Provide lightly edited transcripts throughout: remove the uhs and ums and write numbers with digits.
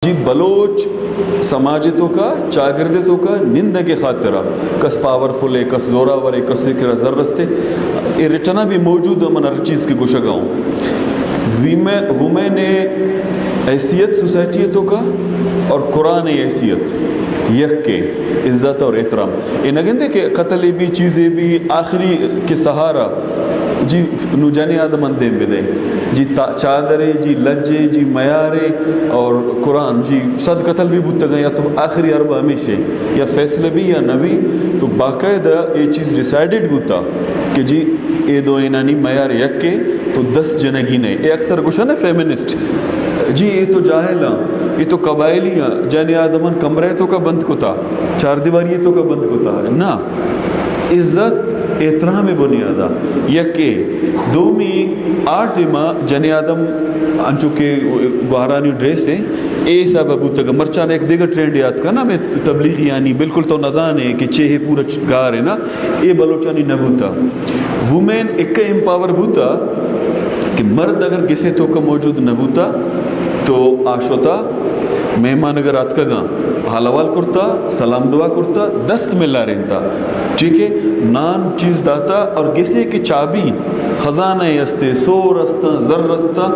جی بلوچ سماجتوں کا چاگردتوں کا نندگے خاطرہ کس پاورفل ہے، کس زوراور ہے، کس سکرہ زرستے یہ رچنا بھی موجود ہے من ہر چیز کی گوشگاؤں وومین حیثیت سوسائٹیتوں کا اور قرآن حیثیت یک کے عزت اور احترام یہ نگندے کہ قتل بھی چیزیں بھی آخری کے سہارا جی نو جانے آدم اندے بدے جی چادرے جی لجے جی میارے اور قرآن جی صد قتل بھی بودتا گا یا تو آخری عرب ہمیشہ یا فیصلہ بھی یا نبی تو باقاعدہ یہ چیز ڈیسائیڈڈ بودتا کہ جی اے دو اینانی میار یک کے تو 10 جنگی نے اے اکثر کچھ ہے نا فیمنسٹ جی یہ تو جاہل ہیں یہ تو قبائلی ہیں جانے آدمان کمرے تو کا بند کو تھا چار دیواری تو کا بند کو تھا نا عزت احترام بنیادہ یکے دومی آٹھ ماہ جن آدم انچو کے گوہرانی ڈریس ہے اے سب ابو تک مرچان ایک دیگر ٹرینڈ یاد کا نا میں تبلیغی یعنی بالکل تو نزان ہے کہ چہے پورا گار ہے نا اے بلوچانی نبوتا وومین ایک امپاور بوتا کہ مرد اگر کسی تو کا موجود نبوتا تو آشوتا مہمان اگر آت کا گاں حالوال کرتا سلام دعا کرتا دست میں لا رہتا ٹھیک ہے نان چیز داتا اور کسی کی چابی خزانہ استے سور استا زر استا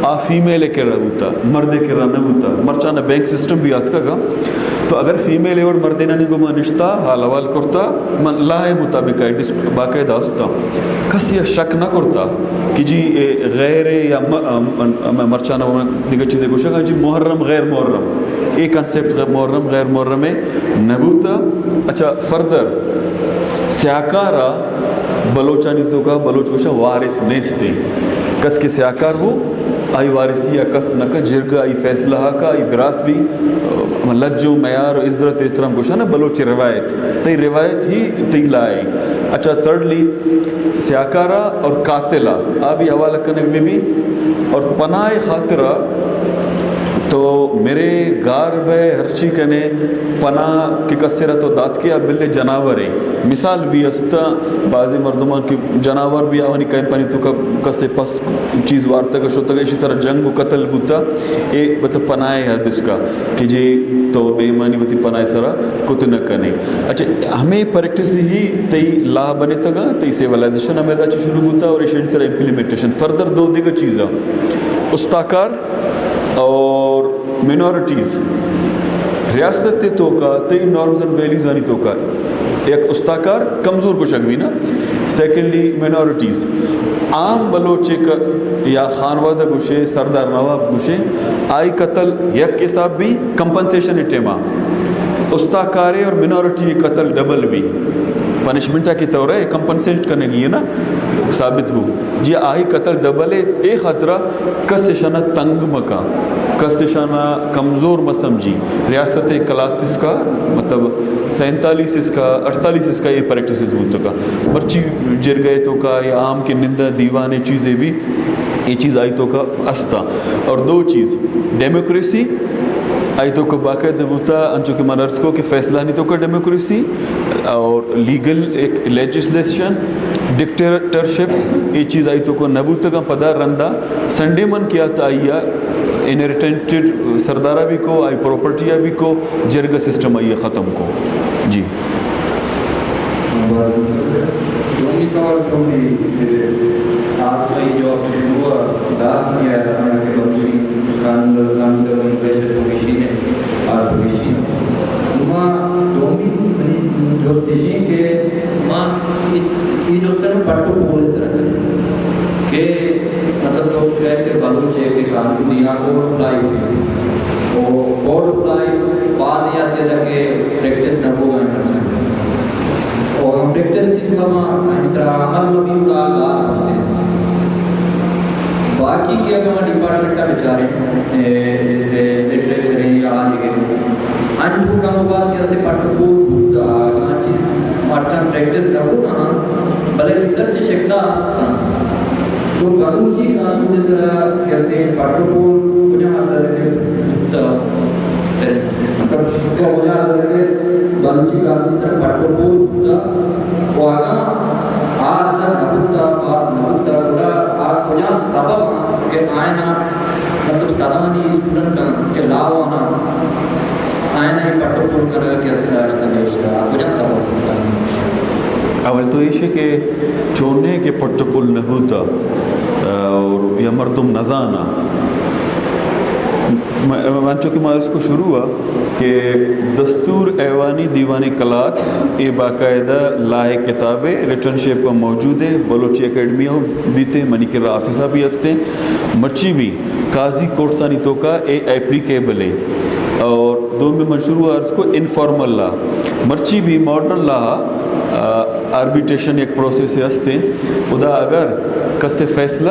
آ فیمیل کے رہتا مرد کے رہنا ہوتا مرچانہ بینک سسٹم بھی آت کا گا تو اگر فیمیل اور مردینہ نگو منشتا حالوال کرتا من لاہ مطابق ہے باقاعدہ استا کسی شک نہ کرتا کہ جی غیر یا مرچانہ دیگر چیزیں کچھ ہے جی محرم غیر محرم ایک کنسیپٹ محرم غیر محرم ہے نبوتا اچھا فردر سیاکارا بلوچانی تو کا بلوچ کوشا وارث نیستے کس کے سیاکار وہ آئی وارثی یا کس نکا جرگا آئی فیصلہ کا آئی براس بھی لجو معیار عزت احترام کوشا نا بلوچی روایت تی روایت ہی تی لائے اچھا تھرڈلی سیاکارا اور قاتلہ آبی حوالہ کرنے میں بھی اور پناہ خاطرہ تو میرے گار بے ہرچی کنے پناہ کی کسرہ تو دات کیا بلے جناور ہے مثال بھی استا بعضی مردمان کی جناور بھی آوانی کہیں پانی تو کسے پس چیز وارتا کا شوتا گا اسی طرح جنگ و قتل بوتا ایک مطلب پناہ ہے اس کا کہ جی تو بے ایمانی ہوتی پناہ سرا کت نہ کنے اچھا ہمیں پریکٹس ہی تی لا بنے تگا تی سیولائزیشن ہمیں دا چی شروع ہوتا اور ایشن سر امپلیمنٹیشن فردر دو دیگر چیزاں استاکار اور منورٹیز ریاست تو کا تی نارمز اینڈ ویلیز آنی تو کا ایک استاکار کمزور کو شک بھی نا سیکنڈلی منورٹیز عام بلوچے کا یا خانوادہ گوشے سردار نواب گوشے آئی قتل یک کے ساتھ بھی کمپنسیشن اٹیما استاکارے اور منورٹی قتل ڈبل بھی پنشمنٹا کی طور ہے کمپنسیٹ کرنے کی ہے نا ثابت ہو جی آئی قتل ڈبل ہے ایک خطرہ کس شانہ تنگ مکا کس شانہ کمزور مسمجی ریاست کلاتس کا مطلب 47 اس کا 48 اس کا یہ پریکٹسز بودتا کا مرچی جرگئے تو کا یا عام کے نندہ دیوانے چیزیں بھی یہ چیز آئی تو کا استا اور دو چیز ڈیموکریسی آئی تو کو باقاعدہ ہوتا انچو کہ منرس کو کہ فیصلہ نہیں تو کا ڈیموکریسی اور لیگل ایک لیجسلیشن ڈکٹیٹرشپ یہ چیز آئی تو کو نبوت کا پدا رندہ سنڈے من کیا تا آئیا انہیریٹنٹڈ سردارہ بھی کو آئی پروپرٹیاں بھی کو جرگہ سسٹم آئیے ختم کو جی دومی سوال جو آپ کا یہ جو آپ شروع ہوا دار کیا ہے کہ بلوچی قانون در انگلیس جو مشین ہے اور مشین ما دومی جو تشین کے ما یہ جو طرح پٹو بولے سے رکھتے ہیں کہ مطلب تو شہر کے بلوچ ہے کہ قانون دیا کوڈ اپلائی ہوئی وہ کوڈ اپلائی بعض یہ آتے تھا کہ پریکٹس نہ ہوگا انٹرچن اور ہم پریکٹس چیز میں اس طرح عمل میں بھی اڑا گار کرتے ہیں باقی کے اگر ہم ڈپارٹمنٹا بیچارے جیسے لٹریچر ہے یا آج کے انپور کا مباز کے اسے پٹھکور آگاں چیز پارچان پریکٹس نہ ہوگا بلے ریسرچ شکلہ آستا تو گانوشی قانون جیسے کہتے ہیں پٹھکور کجا حد لگے مطلب شکا ہو جا لگے گانوشی قانون سے پٹھکور وہ آگاں آدھا نبوتا پاس نبوتا گوڑا آگ کجا سبب کہ آئینا مطلب سلامانی اسٹوڈنٹ کے لاوانا چون کرنا کیا سراشتہ نیشتہ آپ کجا سوال کرنا اول تو یہ ہے کہ چونے کے پٹپل نہ ہوتا اور یا مردم نزانا مانچو کہ مارس کو شروع ہوا کہ دستور ایوانی دیوانی کلات یہ باقاعدہ لائے کتابیں ریٹرن شیپ پر موجود ہے بلوچی اکیڈمی ہو بیتے منی کے رافظہ بھی ہستے مچی بھی قاضی کورٹسانی تو کا اے ایپلیکیبل ہے اور دو میں منشور ہوا اس کو انفارمل لا مرچی بھی ماڈرن لا آربیٹریشن ایک پروسیس ہستے خدا اگر کستے فیصلہ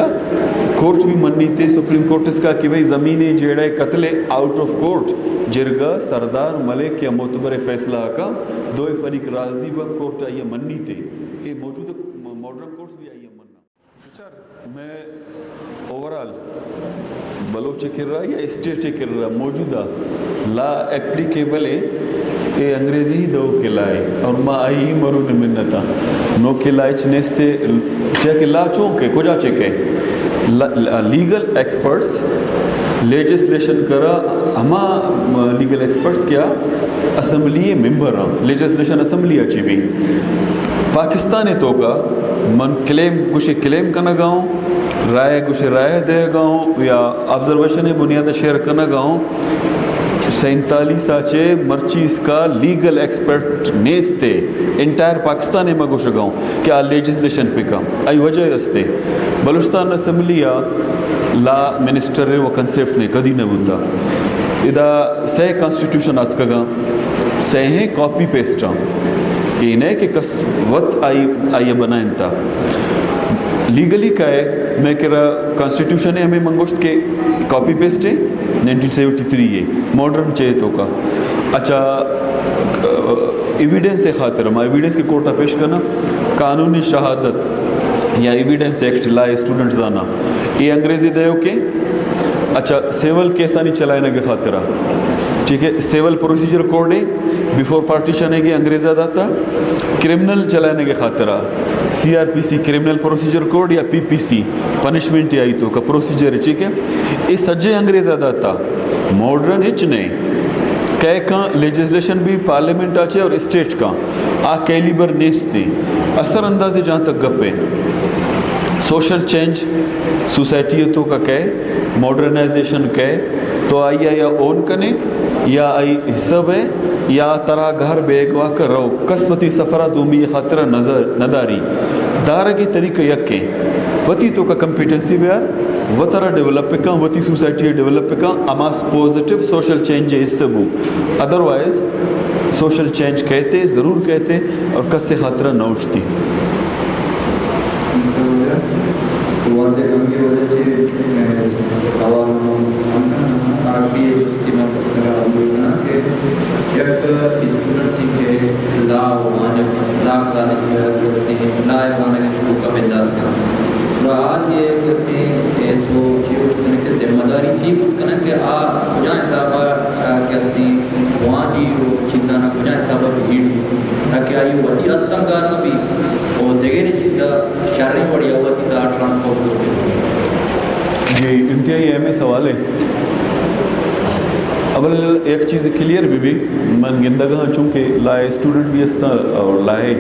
کورٹ بھی منی تھے سپریم کورٹ اس کا کہ بھئی زمینیں جیڑے قتل آؤٹ آف کورٹ جرگا سردار ملک یا معتبر فیصلہ کا دو فریق راضی با کورٹ آئیے منی تھے یہ موجود ماڈرن کورٹس بھی آئیے مننا میں اوورال بلوچ کر رہا یا اسٹیٹ کر رہا موجودہ لا ایپلیکیبل ہے یہ انگریزی ہی دو کے لائے اور ما آئی ہی مرون منتا نو کے لائے چنیستے چاہے کہ لا چونکے کجا چکے لیگل ایکسپرٹس لیجسلیشن کرا ہما لیگل ایکسپرٹس کیا اسمبلی ممبر ہاں لیجسلیشن اسمبلی اچھی بھی پاکستان تو کا من کلیم کچھ کلیم کرنا گاؤں رائے کچھ رائے دے گاؤں یا آبزرویشن بنیاد شیئر کرنا گاؤں 47 آچے مرچی اس کا لیگل ایکسپرٹ نیستے انٹائر پاکستان میں گوشہ گاؤں کیا لیجسلیشن پہ کا آئی وجہ ہستے بلوچستان اسمبلی لا منسٹر وہ کنسیپٹ نے کدی نہ ہوتا ادا سہ کانسٹیٹیوشن آت کگا سہیں کاپی پیسٹا یہ نہیں کہ کس وقت آئی بنائیں تا لیگلی کا ہے میں کہہ رہا کانسٹیٹیوشن ہے ہمیں منگوشت کے کاپی پیسٹ ہے 1973 ہے ماڈرن چاہے تو کا اچھا ایویڈنس خاطر ہم ایویڈنس کے کوٹا پیش کرنا قانونی شہادت یا ایویڈنس ایکٹ لائے اسٹوڈنٹ زانا یہ انگریزی دے ہو کے اچھا سیول کیسانی چلائے کے خاطرہ ٹھیک ہے سیول پروسیجر کوڈ ہے بیفور پارٹیشن ہے کہ انگریزہ داتا کرمنل چلانے کے خاطرہ CRPC کرمنل پروسیجر کوڈ یا PPC پنشمنٹ آئی تو کا پروسیجر ہے ٹھیک ہے یہ سجے انگریزہ داتا ماڈرن ہچ نہیں کہے کہاں لیجسلیشن بھی پارلیمنٹ آچے اور اسٹیٹ کا آ کیلیبر نیستے اثر اندازے جہاں تک گپے سوشل چینج سوسائٹیتوں کا کہے ماڈرنائزیشن کہے تو آئی یا اون کنے یا آئی حسب ہے یا ترا گھر بیگوا کر رو قسمتی سفرہ دومی خاطرہ نداری دارہ کی طریقہ یکیں وتی تو کا کمپیٹنسی بیار وہ طرح ڈیولپ کاں وتی سوسائٹی ڈیولپ کاں اماس پوزیٹیو سوشل چینج ہے اس سے بو ادروائز سوشل چینج کہتے ضرور کہتے اور کس سے خاطرہ نوشتی وارد کم کی وجہ سے سوال آرٹی جو استعمال کرنا کہ ایک اسٹوڈنٹ تھی کہ لا کالج میں لا وانا کے شروع کا بیداد کرنا سوال یہ کہ تو چیز کہ ذمہ داری چیز کرنا کہ کجا حسابہ کہ وانی چیزانا کجا حسابہ بھیڑی تاکہ آئی وطی استمگار میں بھی اور دیگر چیزا شرعی وڑی ہوتی تا ٹرانسپورٹ کرتے یہ انتہائی اہم سوال ہے اول ایک چیز کلیئر بھی من گندگاں چونکہ لائے اسٹوڈنٹ بھی استا اور لائے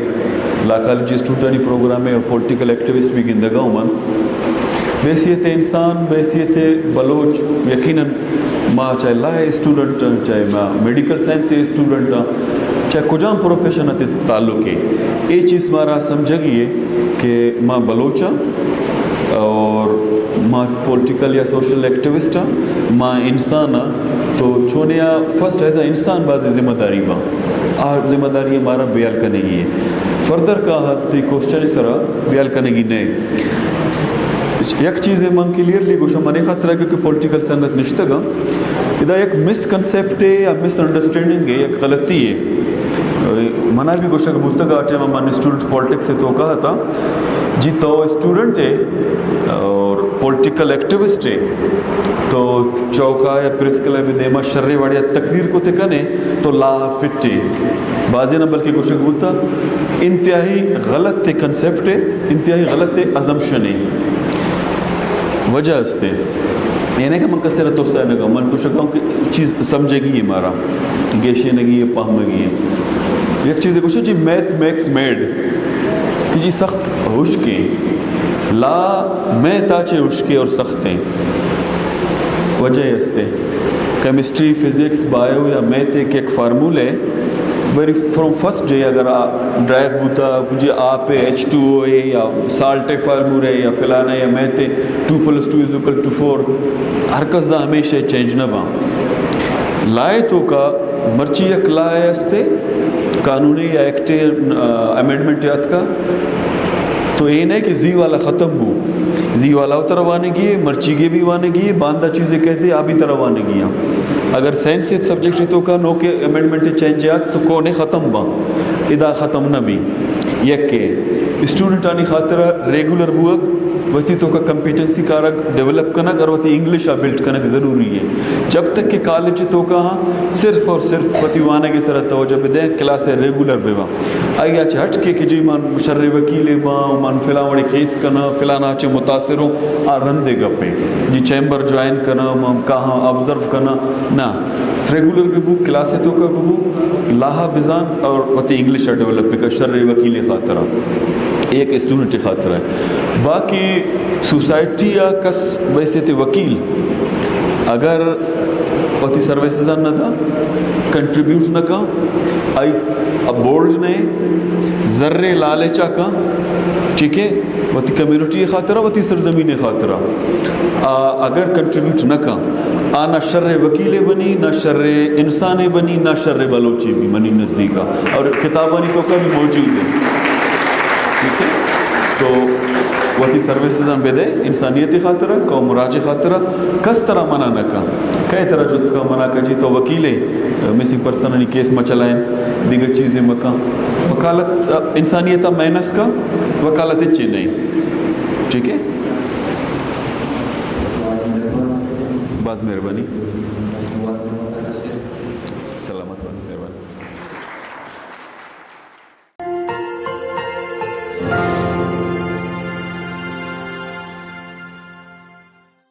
لا کالج اسٹوڈنٹی پروگرام ہے اور پولیٹیکل ایکٹیوسٹ بھی گندگاں من بحیثیت انسان بحیثیت بلوچ یقیناً ماں چاہے لائے اسٹوڈنٹ چاہے ماں میڈیکل سائنس سے اسٹوڈنٹ چاہے کجام پروفیشن تے تعلق ہے یہ چیز مارا سمجھا گئی ہے کہ ماں بلوچا اور ماں پولیٹیکل یا سوشل ایکٹیوسٹ ماں انسان تو چونیا فرسٹ ایز اے انسان بازی ذمہ داری ماں آج ذمہ داری ہمارا بیال کرنے کی ہے فردر کا حد کوشچن سرا بیال کرنے کی نہیں یک چیز من کلیئرلی گوشا منے خاطرہ کیونکہ پولیٹیکل سنگت نشتہ گا ادا ایک مس کنسیپٹ ہے یا مس انڈرسٹینڈنگ ہے ایک غلطی ہے منع بھی گوشا کہ بھوتا آٹے میں من اسٹوڈنٹ پولیٹکس سے تو کہا تھا جی تو اسٹوڈنٹ ہے اور پولیٹیکل ایکٹیوسٹ ہے تو چوکا یا پریس کلب میں دیما شرع واڑیا تقریر کو تے کنے تو لا فٹ ہے بازی نہ بلکہ گوشا کہ بھوتا انتہائی غلط تے کنسیپٹ ہے انتہائی غلط تے ازمپشن ہے وجہ ہستے یہ نہیں کہ من کسر توسا نگا من کو شکاؤں کہ چیز سمجھے گی ہمارا گیشے نگی ہے پاہمگی ہے ایک چیز کچھ جی میتھ میکس میڈ کہ جی سخت حشکیں لا میں تاچے حشکے اور سختیں وجہ ہستے کیمسٹری فزکس بایو یا میتھ ایک فارمولے ویری فرام فرسٹ ڈے اگر ڈرائیو بوتا مجھے آپ H2O ہے یا سالٹ فارمول ہے یا فلانا یا میتھ 2+2=4 ہر کس ہمیشہ چینج نہ با لائے تو کا مرچی یک لائے ہستے قانونی یا ایکٹ امینڈمنٹ یاد کا تو یہ نہیں کہ زی والا ختم ہو زی والا اتر وانے گی مرچی کے بھی وانے گی باندھا چیزیں کہتے آبی طرح وانے گیا اگر سائنس سبجیکٹ تو کا نو کے امینڈمنٹ چینج یاد تو کونے ختم با ادا ختم نہ بھی یک کے اسٹوڈنٹ آنی خاطرہ ریگولر بوک وتی تو کا کمپیٹنسی کارک ڈیولپ کرنا اور وتی انگلش بلڈ کرنا ضروری ہے جب تک کہ کالج تو کا صرف اور صرف وتی وانے کے سر توجہ بدیں کلاس ریگولر بیوا آئی آچے ہٹ کے کہ جی من مشرع وکیل با من فلاں وڑی کیس کرنا فلانا آچے متاثر ہوں رندے گپے جی چیمبر جوائن کرنا من کہاں آبزرو کرنا نہ ریگولر بھی بو کلاس تو کا بو لاہا بزان اور وتی انگلش ڈیولپ کر شرع وکیل خاطرہ ایک اسٹوڈنٹ خاطر ہے باقی سوسائٹی یا کس ویسے تے وکیل اگر وتی سروسز نہ دا کنٹریبیوٹ نہ کا آئی اب بورڈ نے ذرے لالچا کا ٹھیک ہے وتی کمیونٹی خاطرہ وتی سرزمین خاطرہ اگر کنٹریبیوٹ نہ کا نہ شرع وکیلے بنی نہ شرع انسانے بنی نہ شرع بلوچی بھی منی نزدیکا اور کتابانی تو کا بھی موجود ہے ٹھیک ہے تو وتی سروسز ہم بدے انسانیتی خاطرہ قوم راج خاطرہ کس طرح منع نہ کا کئی طرح جست کا منع کا جی تو وکیلے مسنگ پرسن کیس میں چلائیں دیگر چیزیں مکان وکالت انسانیت مینس کا وکالت اچھی نہیں ٹھیک ہے باز مہربانی سلامت